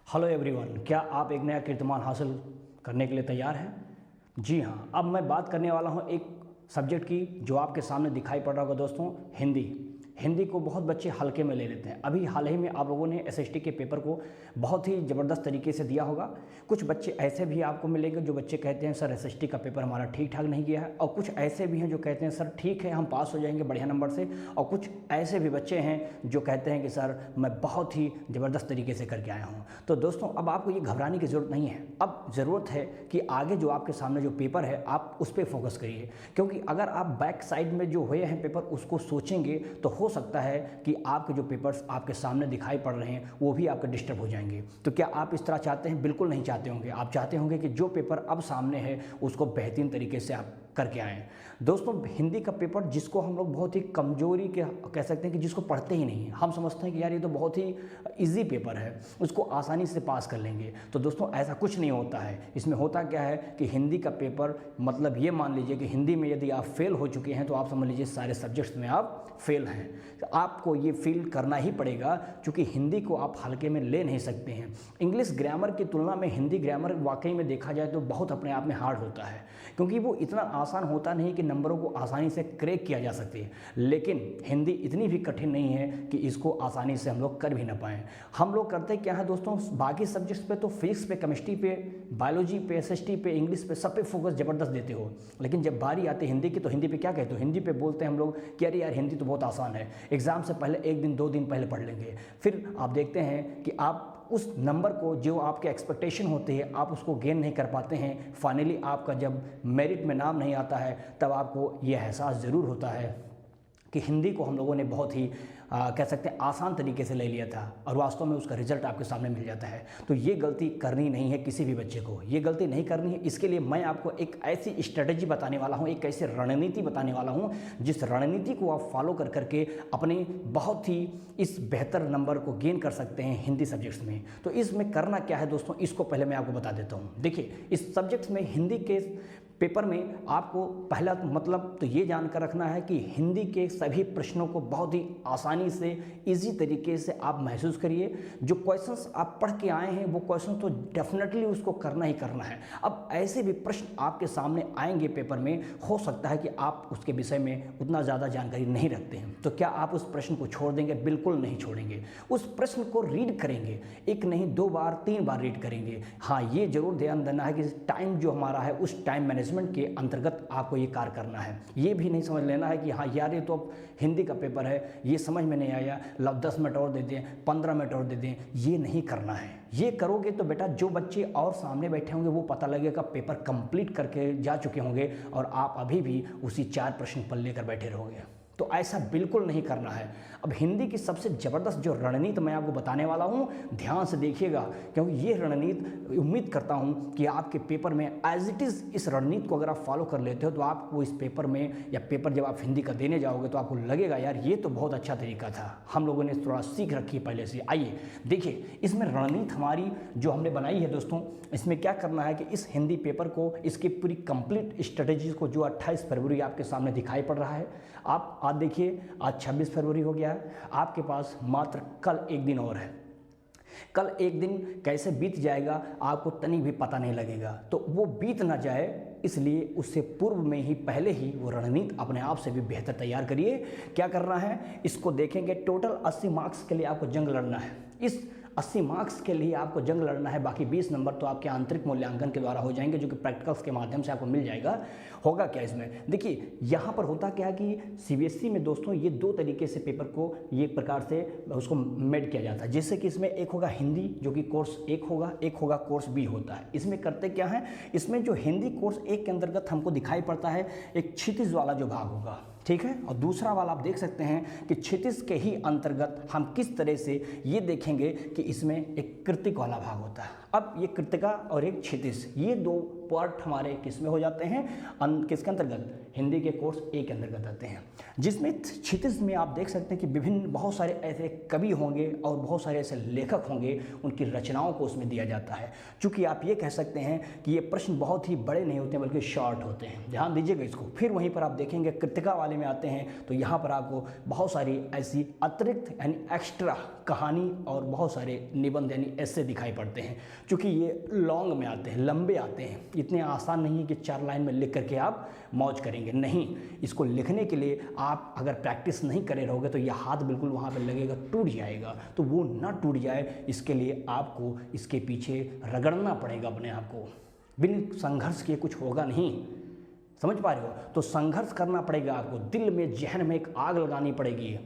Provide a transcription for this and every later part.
Hello everyone, क्या आप एक नया कीर्तिमान हासिल करने के लिए तैयार हैं? जी हाँ, अब मैं बात करने वाला हूँ एक सब्जेक्ट की जो आपके सामने दिखाई पड़ रहा होगा दोस्तों, हिंदी। हिंदी को बहुत बच्चे हल्के में ले लेते हैं। अभी हाल ही में आप लोगों ने एसएसटी के पेपर को बहुत ही ज़बरदस्त तरीके से दिया होगा। कुछ बच्चे ऐसे भी आपको मिलेंगे जो बच्चे कहते हैं सर एसएसटी का पेपर हमारा ठीक ठाक नहीं गया है, और कुछ ऐसे भी हैं जो कहते हैं सर ठीक है हम पास हो जाएंगे बढ़िया नंबर से, और कुछ ऐसे भी बच्चे हैं जो कहते हैं कि सर मैं बहुत ही ज़बरदस्त तरीके से करके आया हूँ। तो दोस्तों अब आपको ये घबराने की ज़रूरत नहीं है। अब ज़रूरत है कि आगे जो आपके सामने जो पेपर है आप उस पर फोकस करिए, क्योंकि अगर आप बैक साइड में जो हुए हैं पेपर उसको सोचेंगे तो हो सकता है कि आपके जो पेपर्स आपके सामने दिखाई पड़ रहे हैं वो भी आपके डिस्टर्ब हो जाएंगे। तो क्या आप इस तरह चाहते हैं? बिल्कुल नहीं चाहते होंगे। आप चाहते होंगे कि जो पेपर अब सामने है उसको बेहतरीन तरीके से आप करके आएँ। दोस्तों हिंदी का पेपर जिसको हम लोग बहुत ही कमजोरी के कह सकते हैं कि जिसको पढ़ते ही नहीं हैं, हम समझते हैं कि यार ये तो बहुत ही ईजी पेपर है, उसको आसानी से पास कर लेंगे। तो दोस्तों ऐसा कुछ नहीं होता है। इसमें होता क्या है कि हिंदी का पेपर मतलब ये मान लीजिए कि हिंदी में यदि आप फेल हो चुके हैं तो आप समझ लीजिए सारे सब्जेक्ट्स में आप फेल हैं। तो आपको ये फील करना ही पड़ेगा, क्योंकि हिंदी को आप हल्के में ले नहीं सकते हैं। इंग्लिश ग्रामर की तुलना में हिंदी ग्रामर वाकई में देखा जाए तो बहुत अपने आप में हार्ड होता है, क्योंकि वो इतना आसान होता नहीं कि नंबरों को आसानी से क्रैक किया जा सके। लेकिन हिंदी इतनी भी कठिन नहीं है कि इसको आसानी से हम लोग कर भी ना पाएँ। हम लोग करते क्या है दोस्तों, बाकी सब्जेक्ट्स पे तो फिजिक्स पे, केमिस्ट्री पे, बायोलॉजी पे, एसएसटी पे, इंग्लिश पे, सब पे फोकस ज़बरदस्त देते हो, लेकिन जब बारी आती है हिंदी की तो हिंदी पे क्या कहते हो? हिंदी पे बोलते हैं हम लोग कि अरे यार हिंदी तो बहुत आसान है, एग्ज़ाम से पहले एक दिन 2 दिन पहले पढ़ लेंगे। फिर आप देखते हैं कि आप उस नंबर को जो आपके एक्सपेक्टेशन होती है आप उसको गेन नहीं कर पाते हैं। फाइनली आपका जब मेरिट में नाम नहीं आता है तब आपको ये एहसास ज़रूर होता है कि हिंदी को हम लोगों ने बहुत ही कह सकते हैं आसान तरीके से ले लिया था, और वास्तव में उसका रिजल्ट आपके सामने मिल जाता है। तो ये गलती करनी नहीं है किसी भी बच्चे को, ये गलती नहीं करनी है। इसके लिए मैं आपको एक ऐसी स्ट्रेटजी बताने वाला हूँ, एक ऐसी रणनीति बताने वाला हूँ जिस रणनीति को आप फॉलो कर करके अपने बहुत ही इस बेहतर नंबर को गेन कर सकते हैं हिंदी सब्जेक्ट्स में। तो इसमें करना क्या है दोस्तों, इसको पहले मैं आपको बता देता हूँ। देखिए इस सब्जेक्ट्स में हिंदी के पेपर में आपको पहला मतलब तो ये जानकर रखना है कि हिंदी के सभी प्रश्नों को बहुत ही आसानी से इजी तरीके से आप महसूस करिए। जो क्वेश्चंस आप पढ़ के आए हैं वो क्वेश्चन तो डेफिनेटली उसको करना ही करना है। अब ऐसे भी प्रश्न आपके सामने आएंगे पेपर में, हो सकता है कि आप उसके विषय में उतना ज़्यादा जानकारी नहीं रखते हैं, तो क्या आप उस प्रश्न को छोड़ देंगे? बिल्कुल नहीं छोड़ेंगे। उस प्रश्न को रीड करेंगे, एक नहीं 2 बार 3 बार रीड करेंगे। हाँ ये जरूर ध्यान देना है कि टाइम जो हमारा है उस टाइम मैनेजमेंट के अंतर्गत आपको ये कार्य करना है। ये भी नहीं समझ लेना है कि हाँ यार ये तो अब हिंदी का पेपर है, ये समझ में नहीं आया, लो 10 मिनट और दे दें, 15 मिनट और दे दें। ये नहीं करना है। ये करोगे तो बेटा जो बच्चे और सामने बैठे होंगे वो पता लगेगा पेपर कंप्लीट करके जा चुके होंगे और आप अभी भी उसी 4 प्रश्न पर लेकर बैठे रहोगे। तो ऐसा बिल्कुल नहीं करना है। अब हिंदी की सबसे ज़बरदस्त जो रणनीति मैं आपको बताने वाला हूँ, ध्यान से देखिएगा, क्योंकि ये रणनीति उम्मीद करता हूँ कि आपके पेपर में एज इट इज़ इस रणनीति को अगर आप फॉलो कर लेते हो तो आपको इस पेपर में या पेपर जब आप हिंदी का देने जाओगे तो आपको लगेगा यार ये तो बहुत अच्छा तरीका था, हम लोगों ने थोड़ा सीख रखी है पहले से। आइए देखिए इसमें रणनीति हमारी जो हमने बनाई है दोस्तों, इसमें क्या करना है कि इस हिंदी पेपर को, इसकी पूरी कंप्लीट स्ट्रेटेजी को जो 28 फरवरी आपके सामने दिखाई पड़ रहा है, आप आज देखिए आज 26 फरवरी हो गया है, आपके पास मात्र कल एक दिन और है। कल एक दिन कैसे बीत जाएगा आपको तनिक भी पता नहीं लगेगा। तो वो बीत ना जाए इसलिए उससे पूर्व में ही पहले ही वो रणनीति अपने आप से भी बेहतर तैयार करिए। क्या करना है इसको देखेंगे। टोटल 80 मार्क्स के लिए आपको जंग लड़ना है। इस 80 मार्क्स के लिए आपको जंग लड़ना है। बाकी 20 नंबर तो आपके आंतरिक मूल्यांकन के द्वारा हो जाएंगे, जो कि प्रैक्टिकल्स के माध्यम से आपको मिल जाएगा। होगा क्या इसमें, देखिए यहाँ पर होता क्या है कि सीबीएसई में दोस्तों ये 2 तरीके से पेपर को ये प्रकार से उसको मेड किया जाता है। जैसे कि इसमें एक होगा हिंदी जो कि कोर्स 1 होगा, एक होगा कोर्स बी होता है। इसमें करते क्या है, इसमें जो हिंदी कोर्स 1 के अंतर्गत हमको दिखाई पड़ता है एक क्षितिज वाला जो भाग होगा, ठीक है, और दूसरा वाला आप देख सकते हैं कि क्षितिज के ही अंतर्गत हम किस तरह से ये देखेंगे कि इसमें एक कृतिक वाला भाग होता है। अब ये कृतिका और एक क्षितिज, ये 2 पार्ट हमारे किस में हो जाते हैं, किसके अंतर्गत, हिंदी के कोर्स ए के अंतर्गत आते हैं। जिसमें क्षितिज में आप देख सकते हैं कि विभिन्न बहुत सारे ऐसे कवि होंगे और बहुत सारे ऐसे लेखक होंगे, उनकी रचनाओं को उसमें दिया जाता है। चूँकि आप ये कह सकते हैं कि ये प्रश्न बहुत ही बड़े नहीं होते बल्कि शॉर्ट होते हैं। ध्यान दीजिएगा इसको। फिर वहीं पर आप देखेंगे कृतिका वाले वाले में आते हैं तो यहाँ पर आपको बहुत सारी ऐसी अतिरिक्त यानी एक्स्ट्रा कहानी और बहुत सारे निबंध यानी ऐसे दिखाई पड़ते हैं, क्योंकि ये लॉन्ग में आते हैं, लंबे आते हैं। इतने आसान नहीं है कि 4 लाइन में लिख करके आप मौज करेंगे, नहीं। इसको लिखने के लिए आप अगर प्रैक्टिस नहीं करे रहोगे तो यह हाथ बिल्कुल वहाँ पर लगेगा, टूट जाएगा। तो वो ना टूट जाए इसके लिए आपको इसके पीछे रगड़ना पड़ेगा अपने आप को। बिन संघर्ष किए कुछ होगा नहीं, समझ पा रहे हो? तो संघर्ष करना पड़ेगा आपको, दिल में जहन में एक आग लगानी पड़ेगी।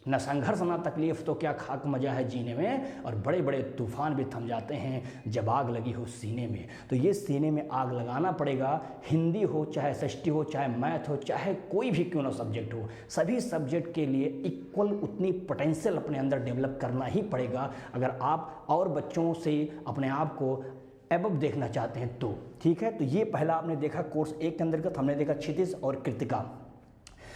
न संघर्ष ना तकलीफ तो क्या खाक मजा है जीने में, और बड़े बड़े तूफान भी थम जाते हैं जब आग लगी हो सीने में। तो ये सीने में आग लगाना पड़ेगा। हिंदी हो चाहे SST हो चाहे मैथ हो चाहे कोई भी क्यों ना सब्जेक्ट हो, सभी सब्जेक्ट के लिए इक्वल उतनी पोटेंशियल अपने अंदर डेवलप करना ही पड़ेगा अगर आप और बच्चों से अपने आप को एबव देखना चाहते हैं तो। ठीक है, तो ये पहला आपने देखा कोर्स 1 के अंतर्गत हमने देखा क्षितिज और कृतिका।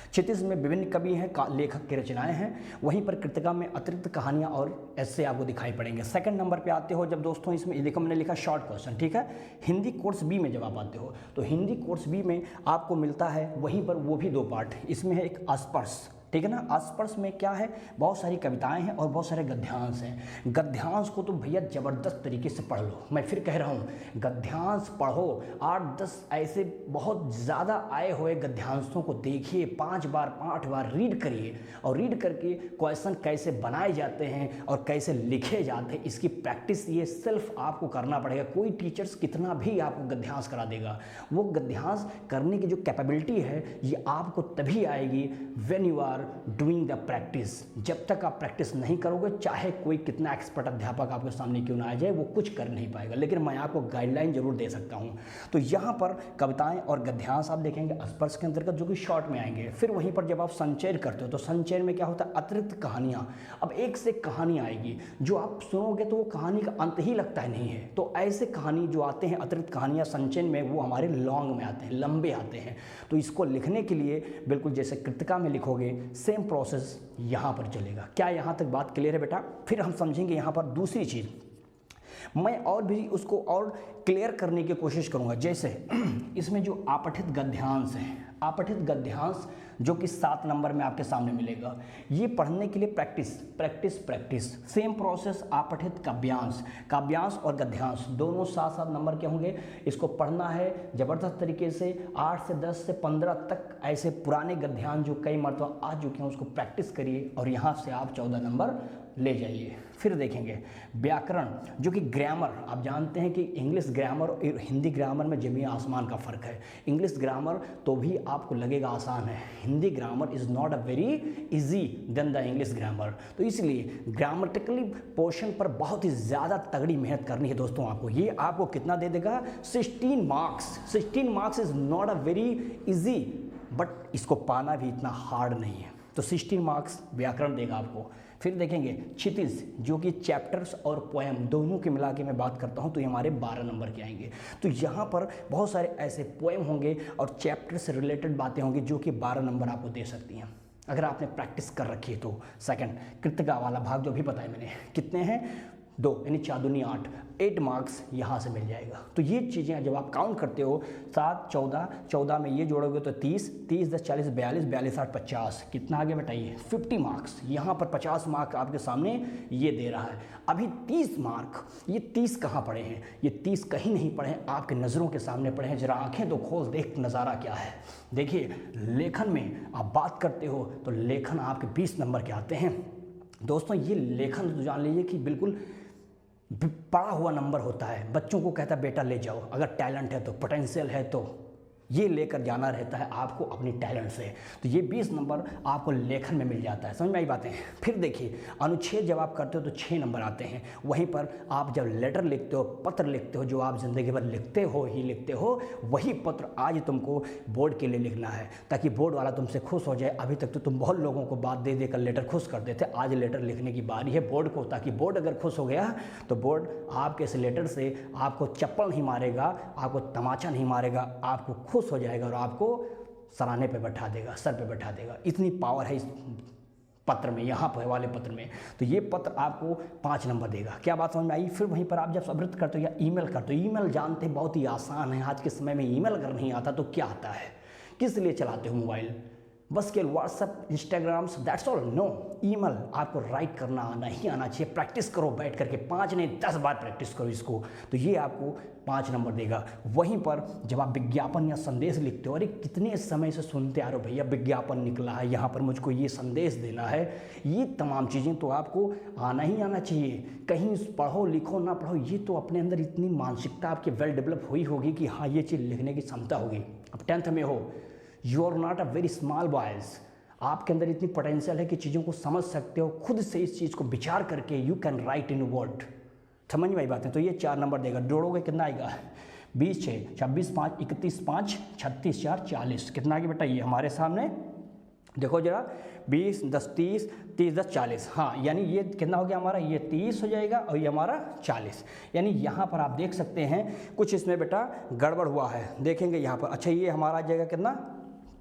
क्षितिज में विभिन्न कवि हैं, लेखक की रचनाएं हैं, वहीं पर कृतिका में अतिरिक्त कहानियां और ऐसे आपको दिखाई पड़ेंगे। सेकंड नंबर पे आते हो जब दोस्तों, इसमें देखो मैंने लिखा शॉर्ट क्वेश्चन। ठीक है, हिंदी कोर्स बी में जब आप आते हो तो हिंदी कोर्स बी में आपको मिलता है वहीं पर वो भी 2 पार्ट। इसमें है एक अस्पर्श, ठीक है ना। अस्पर्श में क्या है, बहुत सारी कविताएं हैं और बहुत सारे गद्यांश हैं। गद्यांश को तो भैया ज़बरदस्त तरीके से पढ़ लो, मैं फिर कह रहा हूँ गद्यांश पढ़ो। 8-10 ऐसे बहुत ज़्यादा आए हुए गद्यांशों को देखिए, 5 बार 8 बार रीड करिए, और रीड करके क्वेश्चन कैसे बनाए जाते हैं और कैसे लिखे जाते हैं इसकी प्रैक्टिस ये सेल्फ आपको करना पड़ेगा। कोई टीचर्स कितना भी आपको गद्यांश करा देगा, वो गद्यांश करने की जो कैपेबिलिटी है ये आपको तभी आएगी when you are doing the practice. जब तक आप प्रैक्टिस नहीं करोगे, चाहे कोई कितना एक्सपर्ट अध्यापक आपके सामने क्यों ना आ जाए, वो कुछ कर नहीं पाएगा। लेकिन मैं आपको गाइडलाइन जरूर दे सकता हूं। तो यहाँ पर कविताएं और गद्यांश आप देखेंगे अस्पर्श के अंतर्गत, जो कि शॉर्ट में आएंगे। फिर वहीं पर जब आप संचय करते हो तो संचय में क्या होता है, अतिरिक्त कहानियाँ। अब एक से कहानी आएगी जो आप सुनोगे तो वो कहानी का अंत ही लगता है नहीं है। तो ऐसे कहानी जो आते हैं अतिरिक्त कहानियाँ संचय में, वो हमारे लॉन्ग में आते हैं, लंबे आते हैं। तो इसको लिखने के लिए बिल्कुल जैसे कृतिका में लिखोगे सेम प्रोसेस यहाँ पर चलेगा। क्या यहाँ तक बात क्लियर है बेटा? फिर हम समझेंगे यहाँ पर दूसरी चीज़, मैं और भी उसको और क्लियर करने की कोशिश करूँगा। जैसे इसमें जो आपठित गद्यांश है, आपठित गद्यांश जो कि 7 नंबर में आपके सामने मिलेगा, ये पढ़ने के लिए practice practice practice. Same process आपठित काव्यांश, काव्यांश और गद्यांश दोनों 7-7 नंबर के होंगे। इसको पढ़ना है ज़बरदस्त तरीके से। 8 से 10 से 15 तक ऐसे पुराने गद्यांश जो कई मरतबा आ चुके हैं उसको प्रैक्टिस करिए, और यहाँ से आप 14 नंबर ले जाइए। फिर देखेंगे व्याकरण, जो कि ग्रामर, आप जानते हैं कि इंग्लिश ग्रामर और हिंदी ग्रामर में ज़मीन आसमान का फ़र्क है। इंग्लिश ग्रामर तो भी आपको लगेगा आसान है, Hindi grammar is not a very easy than the English grammar. तो इसलिए ग्रामेटिकली पोर्शन पर बहुत ही ज़्यादा तगड़ी मेहनत करनी है दोस्तों आपको। ये आपको कितना दे देगा, 16 marks. 16 marks is not a very easy, but इसको पाना भी इतना हार्ड नहीं है। तो 16 मार्क्स व्याकरण देगा आपको। फिर देखेंगे क्षितिज, जो कि चैप्टर्स और पोएम दोनों के मिला के मैं बात करता हूँ, तो ये हमारे 12 नंबर के आएंगे। तो यहाँ पर बहुत सारे ऐसे पोएम होंगे और चैप्टर से रिलेटेड बातें होंगी जो कि 12 नंबर आपको दे सकती हैं अगर आपने प्रैक्टिस कर रखी है तो। सेकंड, कृतिका वाला भाग जो भी बताया मैंने, कितने हैं, 2 यानी 4 दूनी 8 मार्क्स यहाँ से मिल जाएगा। तो ये चीज़ें जब आप काउंट करते हो 7, 14, 14 में ये जोड़ोगे तो 30, 30 10 40 42, 42 8 50, कितना आगे बताइए, 50 मार्क्स। यहाँ पर 50 मार्क आपके सामने ये दे रहा है। अभी 30 मार्क, ये 30 कहाँ पड़े हैं, ये 30 कहीं नहीं पड़े हैं, आपके नज़रों के सामने पड़े हैं। जरा आंखें तो खोल, देख नज़ारा क्या है। देखिए लेखन में आप बात करते हो तो लेखन आपके 20 नंबर के आते हैं दोस्तों। ये लेखन तो जान लीजिए कि बिल्कुल पड़ा हुआ नंबर होता है। बच्चों को कहता है बेटा ले जाओ, अगर टैलेंट है तो, पोटेंशियल है तो ये लेकर जाना रहता है आपको अपनी टैलेंट से। तो ये 20 नंबर आपको लेखन में मिल जाता है। समझ में आई बातें? फिर देखिए अनुच्छेद जब आप करते हो तो 6 नंबर आते हैं। वहीं पर आप जब लेटर लिखते हो, पत्र लिखते हो, जो आप ज़िंदगी भर लिखते हो, वही पत्र आज तुमको बोर्ड के लिए लिखना है, ताकि बोर्ड वाला तुमसे खुश हो जाए। अभी तक तो तुम बहुत लोगों को बात दे देकर लेटर खुश करते थे, आज लेटर लिखने की बारी है बोर्ड को, ताकि बोर्ड अगर खुश हो गया तो बोर्ड आपके इस लेटर से आपको चप्पल नहीं मारेगा, आपको तमाचा नहीं मारेगा, आपको खुश हो जाएगा और आपको सराहने पे बैठा देगा, सर पे बैठा देगा। इतनी पावर है इस पत्र में, यहाँ पर वाले पत्र में। तो ये पत्र आपको 5 नंबर देगा। क्या बात समझ में आई? फिर वहीं पर आप जब सबृत करते हो या ईमेल करते हो, ईमेल जानते बहुत ही आसान है। आज के समय में ईमेल अगर नहीं आता तो क्या आता है, किस लिए चलाते हो मोबाइल? बस केवल WhatsApp, Instagram, that's all. No, email आपको राइट करना आना ही आना चाहिए। प्रैक्टिस करो बैठ करके, 5 नहीं 10 बार प्रैक्टिस करो इसको, तो ये आपको 5 नंबर देगा। वहीं पर जब आप विज्ञापन या संदेश लिखते हो, अरे कितने समय से सुनते आ रहे हो भैया विज्ञापन निकला है, यहाँ पर मुझको ये संदेश देना है, ये तमाम चीज़ें तो आपको आना ही आना चाहिए। कहीं पढ़ो लिखो ना पढ़ो, ये तो अपने अंदर इतनी मानसिकता आपकी वेल डेवलप हुई होगी कि हाँ ये चीज़ लिखने की क्षमता होगी। अब 10th में हो, you are not a very small boys, आपके अंदर इतनी पोटेंशियल है कि चीज़ों को समझ सकते हो, खुद से इस चीज़ को विचार करके you can write in word. समझ में आई बात है? तो ये 4 नंबर देगा। जोड़ोगे कितना आएगा? 20 6 26 5 31 5 36 4 40। कितना आगे बेटा? ये हमारे सामने देखो जरा, 20 10 30 30 10 40। हाँ, यानी ये कितना हो गया हमारा? ये 30 हो जाएगा और ये हमारा 40। यानी यहाँ पर आप देख सकते हैं कुछ इसमें बेटा गड़बड़ हुआ है, देखेंगे यहाँ पर। अच्छा, ये हमारा आ जाएगा कितना?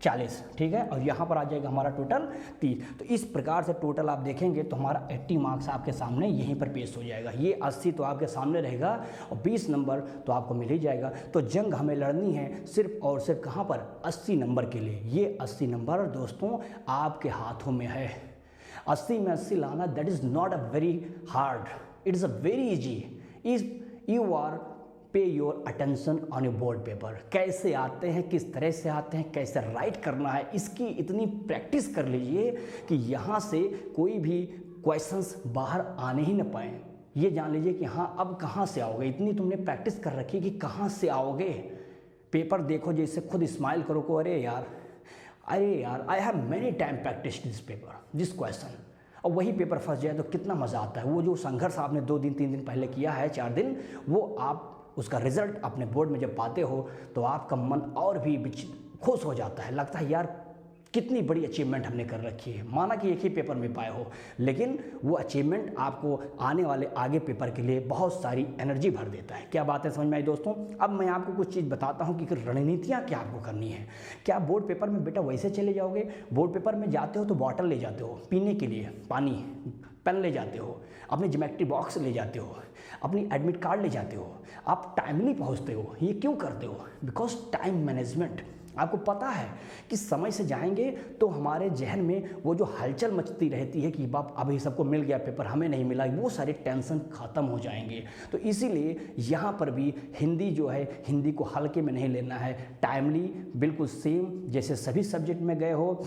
40, ठीक है। और यहाँ पर आ जाएगा हमारा टोटल 30। तो इस प्रकार से टोटल आप देखेंगे तो हमारा 80 मार्क्स आपके सामने यहीं पर पेश हो जाएगा। ये 80 तो आपके सामने रहेगा और 20 नंबर तो आपको मिल ही जाएगा। तो जंग हमें लड़नी है सिर्फ और सिर्फ कहाँ पर? 80 नंबर के लिए। ये 80 नंबर दोस्तों आपके हाथों में है। 80 में 80 लाना, that is not a very hard, it is a very easy if you are pay your attention on your board paper. कैसे आते हैं, किस तरह से आते हैं, कैसे राइट करना है, इसकी इतनी प्रैक्टिस कर लीजिए कि यहाँ से कोई भी क्वेश्चंस बाहर आने ही न पाए। ये जान लीजिए कि हाँ अब कहाँ से आओगे, इतनी तुमने प्रैक्टिस कर रखी कि कहाँ से आओगे। पेपर देखो जैसे खुद स्माइल करो को, अरे यार I have many time practice this paper, this question. और वही पेपर फंस जाए तो कितना मज़ा आता है। वो जो संघर्ष आपने 2 दिन 3 दिन पहले किया है, 4 दिन, वो आप उसका रिजल्ट अपने बोर्ड में जब पाते हो तो आपका मन और भी खुश हो जाता है। लगता है यार कितनी बड़ी अचीवमेंट हमने कर रखी है। माना कि एक ही पेपर में पाए हो, लेकिन वो अचीवमेंट आपको आने वाले आगे पेपर के लिए बहुत सारी एनर्जी भर देता है। क्या बात है, समझ में आई दोस्तों? अब मैं आपको कुछ चीज़ बताता हूँ कि रणनीतियाँ क्या आपको करनी है। क्या बोर्ड पेपर में बेटा वैसे चले जाओगे? बोर्ड पेपर में जाते हो तो बॉटल ले जाते हो पीने के लिए, पानी, पेन ले जाते हो, अपने ज्योमेट्री बॉक्स ले जाते हो, अपनी एडमिट कार्ड ले जाते हो, आप टाइमली पहुंचते हो। ये क्यों करते हो? Because time management. आपको पता है कि समय से जाएंगे तो हमारे जहन में वो जो हलचल मचती रहती है कि बाप अभी सबको मिल गया पेपर, हमें नहीं मिला, वो सारे टेंशन ख़त्म हो जाएंगे। तो इसीलिए यहाँ पर भी हिंदी जो है, हिंदी को हल्के में नहीं लेना है, टाइमली बिल्कुल सेम जैसे सभी सब्जेक्ट में गए हो,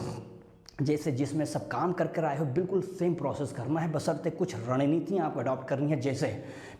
जैसे जिसमें सब काम कर कर आए हो, बिल्कुल सेम प्रोसेस करना है। बशर्ते कुछ रणनीतियाँ आपको अडॉप्ट करनी है। जैसे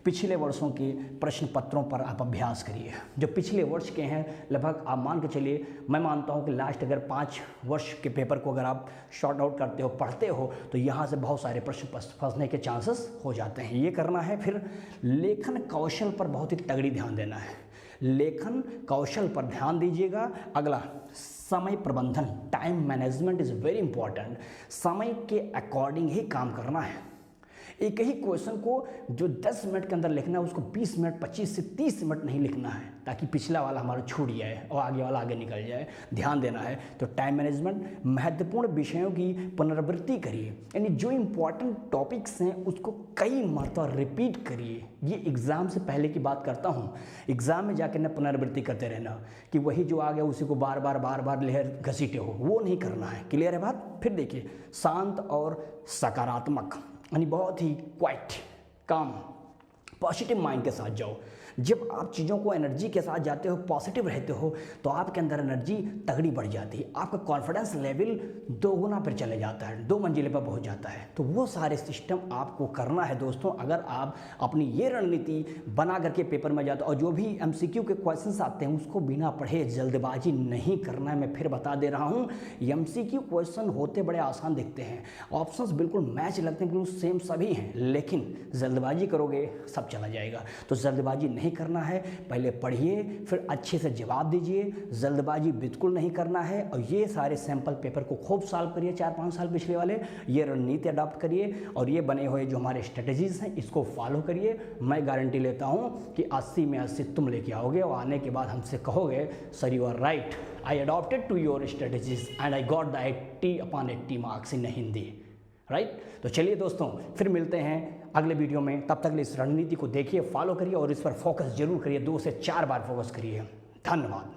पिछले वर्षों के प्रश्न पत्रों पर आप अभ्यास करिए। जो पिछले वर्ष के हैं, लगभग आप मान के चलिए, मैं मानता हूँ कि लास्ट अगर 5 वर्ष के पेपर को अगर आप शॉर्ट आउट करते हो, पढ़ते हो, तो यहाँ से बहुत सारे प्रश्न फंसने के चांसेस हो जाते हैं। ये करना है। फिर लेखन कौशल पर बहुत ही तगड़ी ध्यान देना है। लेखन कौशल पर ध्यान दीजिएगा। अगला, समय प्रबंधन, time management is very important. समय के अकॉर्डिंग ही काम करना है। एक ही क्वेश्चन को जो 10 मिनट के अंदर लिखना है, उसको 20 मिनट 25 से 30 मिनट नहीं लिखना है, ताकि पिछला वाला हमारा छूट जाए और आगे वाला आगे निकल जाए। ध्यान देना है। तो टाइम मैनेजमेंट, महत्वपूर्ण विषयों की पुनरावृत्ति करिए, यानी जो इम्पोर्टेंट टॉपिक्स हैं उसको कई मरतबा रिपीट करिए। ये एग्ज़ाम से पहले की बात करता हूँ। एग्ज़ाम में जाकर ना पुनरावृत्ति करते रहना कि वही जो आ गया उसी को बार बार लहर घसीटे हो, वो नहीं करना है। क्लियर है बात? फिर देखिए, शांत और सकारात्मक, यानी बहुत ही क्वाइट, काम, पॉजिटिव माइंड के साथ जाओ। जब आप चीज़ों को एनर्जी के साथ जाते हो, पॉजिटिव रहते हो, तो आपके अंदर एनर्जी तगड़ी बढ़ जाती है। आपका कॉन्फिडेंस लेवल 2 गुना पर चले जाता है, 2 मंजिले पर पहुंच जाता है। तो वो सारे सिस्टम आपको करना है दोस्तों। अगर आप अपनी ये रणनीति बना करके पेपर में जाते हो, और जो भी MCQ के क्वेश्चंस आते हैं उसको बिना पढ़े जल्दबाजी नहीं करना है। मैं फिर बता दे रहा हूँ, MCQ क्वेश्चन होते बड़े आसान दिखते हैं, ऑप्शंस बिल्कुल मैच लगते हैं, बिल्कुल सेम सभी हैं, लेकिन जल्दबाजी करोगे सब चला जाएगा। तो जल्दबाजी नहीं करना है। पहले पढ़िए, फिर अच्छे से जवाब दीजिए। जल्दबाजी बिल्कुल नहीं करना है। और ये सारे सैंपल पेपर को खूब सॉल्व करिए, 4-5 साल पिछले वाले। ये रणनीति अडॉप्ट करिए और ये बने हुए जो हमारे स्ट्रेटजीज हैं इसको फॉलो करिए। मैं गारंटी लेता हूँ कि 80 में 80 तुम लेके आओगे और आने के बाद हमसे कहोगे, sir you are right, I adopted to your strategies and I got the 80/80 marks in Hindi. Right? तो चलिए दोस्तों, फिर मिलते हैं अगले वीडियो में। तब तक इस रणनीति को देखिए, फॉलो करिए और इस पर फोकस जरूर करिए, 2 से 4 बार फोकस करिए। धन्यवाद।